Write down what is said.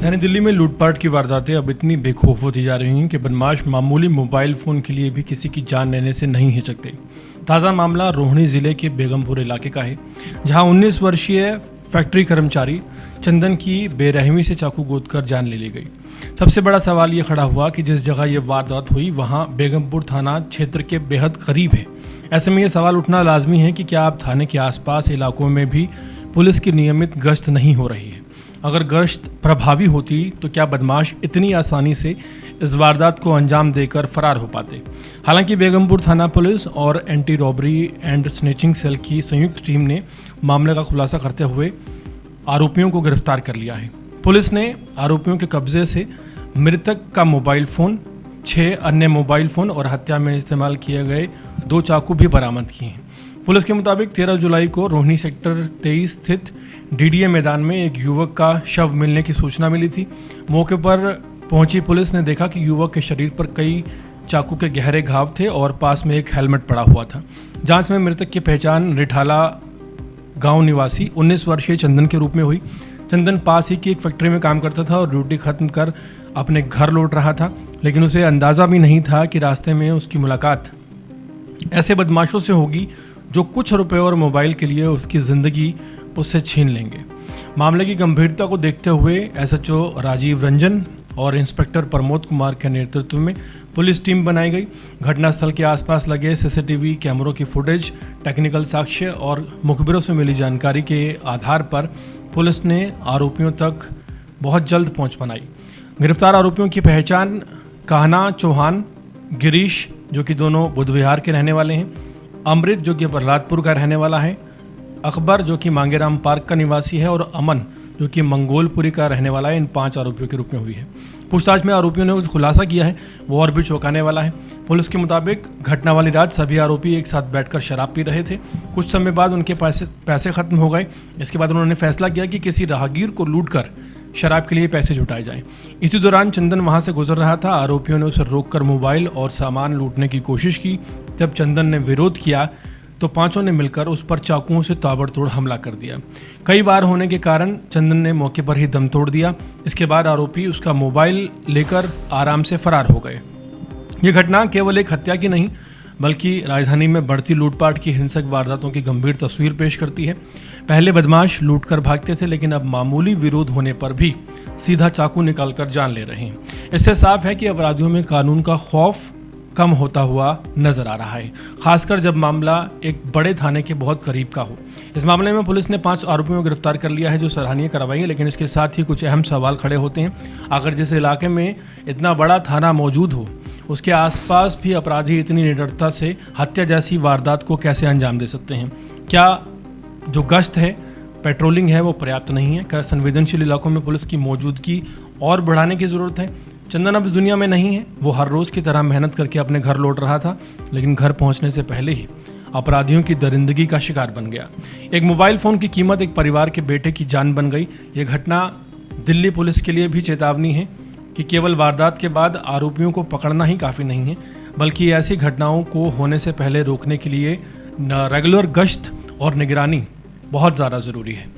राजधानी दिल्ली में लूटपाट की वारदातें अब इतनी बेखौफ होती जा रही हैं कि बदमाश मामूली मोबाइल फ़ोन के लिए भी किसी की जान लेने से नहीं हिचकते। ताज़ा मामला रोहिणी ज़िले के बेगमपुर इलाके का है, जहां 19 वर्षीय फैक्ट्री कर्मचारी चंदन की बेरहमी से चाकू गोदकर जान ले ली गई। सबसे बड़ा सवाल ये खड़ा हुआ कि जिस जगह ये वारदात हुई वहाँ बेगमपुर थाना क्षेत्र के बेहद करीब है। ऐसे में ये सवाल उठना लाजमी है कि क्या अब थाने के आसपास इलाकों में भी पुलिस की नियमित गश्त नहीं हो रही है। अगर गश्त प्रभावी होती तो क्या बदमाश इतनी आसानी से इस वारदात को अंजाम देकर फरार हो पाते। हालांकि बेगमपुर थाना पुलिस और anti robbery and snatching cell की संयुक्त टीम ने मामले का खुलासा करते हुए आरोपियों को गिरफ्तार कर लिया है। पुलिस ने आरोपियों के कब्जे से मृतक का मोबाइल फ़ोन, 6 अन्य मोबाइल फ़ोन और हत्या में इस्तेमाल किए गए 2 चाकू भी बरामद किए हैं। पुलिस के मुताबिक 13 जुलाई को रोहिणी सेक्टर 23 स्थित डीडीए मैदान में एक युवक का शव मिलने की सूचना मिली थी। मौके पर पहुंची पुलिस ने देखा कि युवक के शरीर पर कई चाकू के गहरे घाव थे और पास में एक हेलमेट पड़ा हुआ था। जांच में मृतक की पहचान रिठाला गांव निवासी 19 वर्षीय चंदन के रूप में हुई। चंदन पास ही की एक फैक्ट्री में काम करता था और ड्यूटी खत्म कर अपने घर लौट रहा था, लेकिन उसे अंदाज़ा भी नहीं था कि रास्ते में उसकी मुलाकात ऐसे बदमाशों से होगी जो कुछ रुपए और मोबाइल के लिए उसकी ज़िंदगी उससे छीन लेंगे। मामले की गंभीरता को देखते हुए एसएचओ राजीव रंजन और इंस्पेक्टर प्रमोद कुमार के नेतृत्व में पुलिस टीम बनाई गई। घटनास्थल के आसपास लगे सीसीटीवी कैमरों की फुटेज, टेक्निकल साक्ष्य और मुखबिरों से मिली जानकारी के आधार पर पुलिस ने आरोपियों तक बहुत जल्द पहुंच बनाई। गिरफ्तार आरोपियों की पहचान कहना चौहान, गिरीश जो कि दोनों बुध विहार के रहने वाले हैं, अमृत जो कि प्रहलादपुर का रहने वाला है, अकबर जो कि मांगेराम पार्क का निवासी है और अमन जो कि मंगोलपुरी का रहने वाला है। इन 5 आरोपियों के रूप में हुई है। पूछताछ में आरोपियों ने कुछ खुलासा किया है, वो और भी चौंकाने वाला है। पुलिस के मुताबिक घटना वाली रात सभी आरोपी एक साथ बैठकर शराब पी रहे थे। कुछ समय बाद उनके पैसे खत्म हो गए। इसके बाद उन्होंने फैसला किया कि किसी राहगीर को लूटकर शराब के लिए पैसे जुटाए जाएं। इसी दौरान चंदन वहां से गुजर रहा था। आरोपियों ने उसे रोककर मोबाइल और सामान लूटने की कोशिश की। जब चंदन ने विरोध किया तो 5 ने मिलकर उस पर चाकुओं से ताबड़तोड़ हमला कर दिया। कई बार होने के कारण चंदन ने मौके पर ही दम तोड़ दिया। इसके बाद आरोपी उसका मोबाइल लेकर आराम से फरार हो गए। ये घटना केवल एक हत्या की नहीं बल्कि राजधानी में बढ़ती लूटपाट की हिंसक वारदातों की गंभीर तस्वीर पेश करती है। पहले बदमाश लूटकर भागते थे, लेकिन अब मामूली विरोध होने पर भी सीधा चाकू निकालकर जान ले रहे हैं। इससे साफ है कि अपराधियों में कानून का खौफ कम होता हुआ नजर आ रहा है, खासकर जब मामला एक बड़े थाने के बहुत करीब का हो। इस मामले में पुलिस ने 5 आरोपियों को गिरफ्तार कर लिया है, जो सराहनीय कार्रवाई है, लेकिन इसके साथ ही कुछ अहम सवाल खड़े होते हैं। अगर जिस इलाके में इतना बड़ा थाना मौजूद हो उसके आसपास भी अपराधी इतनी निडरता से हत्या जैसी वारदात को कैसे अंजाम दे सकते हैं? क्या जो गश्त है, पेट्रोलिंग है, वो पर्याप्त नहीं है? क्या संवेदनशील इलाकों में पुलिस की मौजूदगी और बढ़ाने की ज़रूरत है? चंदन अब इस दुनिया में नहीं है। वो हर रोज़ की तरह मेहनत करके अपने घर लौट रहा था, लेकिन घर पहुंचने से पहले ही अपराधियों की दरिंदगी का शिकार बन गया। एक मोबाइल फ़ोन की कीमत एक परिवार के बेटे की जान बन गई। ये घटना दिल्ली पुलिस के लिए भी चेतावनी है कि केवल वारदात के बाद आरोपियों को पकड़ना ही काफ़ी नहीं है, बल्कि ऐसी घटनाओं को होने से पहले रोकने के लिए रेगुलर गश्त और निगरानी बहुत ज़्यादा ज़रूरी है।